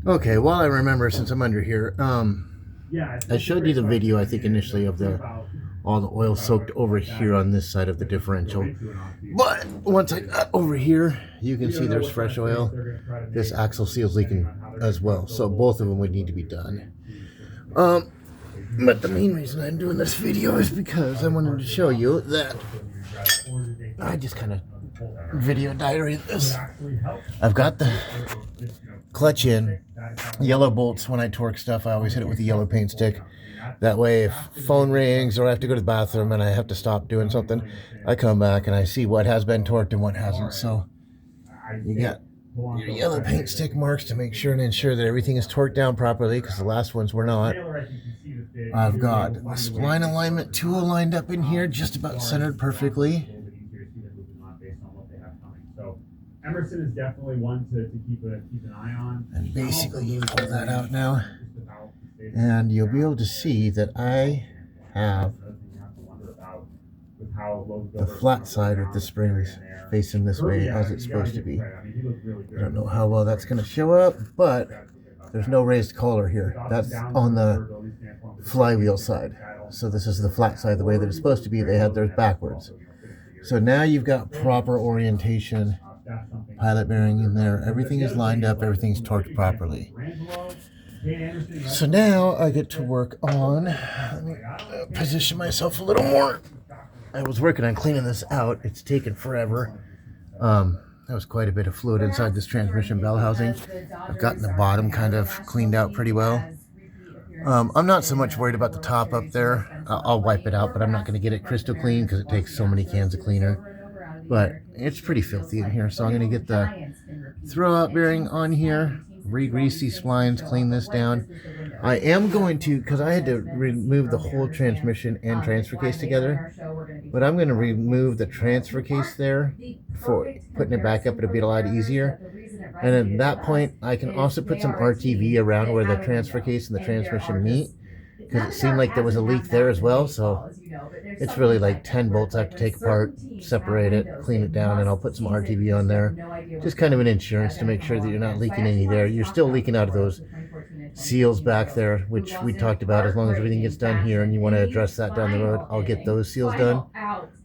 Okay, while I remember, since I'm under here, I showed you the video, I think, initially of the all the oil soaked over here on this side of the differential. But once I got over here, you can see there's fresh oil. This axle seal's leaking as well, so both of them would need to be done. But the main reason I'm doing this video is because I wanted to show you that I just kind of video diary this. I've got the clutch in, yellow bolts. When I torque stuff, I always hit it with a yellow paint stick. That way, if phone rings or I have to go to the bathroom and I have to stop doing something, I come back and I see what has been torqued and what hasn't. So you got your yellow paint stick marks to make sure and ensure that everything is torqued down properly, because the last ones were not. I've got the spline alignment tool lined up in here, just about centered perfectly. Emerson is definitely one to keep an eye on. And basically you pull that out now, and you'll be able to see that I have the flat side with the springs facing this way as it's supposed to be. I don't know how well that's going to show up, but there's no raised collar here. That's on the flywheel side. So this is the flat side the way that it's supposed to be. They had theirs backwards. So now you've got proper orientation, pilot bearing in there. Everything is lined up. Everything's torqued properly. So now I get to work on, let me position myself a little more. I was working on cleaning this out. It's taken forever. There was quite a bit of fluid inside this transmission bell housing. I've gotten the bottom kind of cleaned out pretty well. I'm not so much worried about the top up there. I'll wipe it out, but I'm not going to get it crystal clean because it takes so many cans of cleaner. But it's pretty filthy in here, so I'm going to get the throw-out bearing on here, re-grease these splines, clean this down. I am going to, because I had to remove the whole transmission and transfer case together, but I'm going to remove the transfer case there for putting it back up. It'll be a lot easier. And at that point, I can also put some RTV around where the transfer case and the transmission meet, because it seemed like there was a leak there as well. So it's really like 10 bolts I have to take apart, separate it, clean it down, and I'll put some RTV on there. Just kind of an insurance to make sure that you're not leaking any there. You're still leaking out of those seals back there, which we talked about. As long as everything gets done here and you want to address that down the road, I'll get those seals done.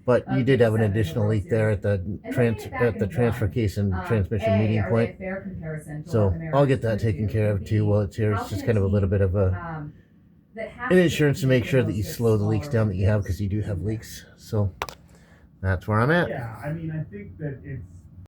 But you did have an additional leak there at the transfer case and transmission meeting point. So I'll get that taken care of too while it's here. It's just kind of a little bit of an insurance to make sure that you slow the leaks down that you have, because you do have leaks. So that's where I'm at. Yeah, I mean, I think that it's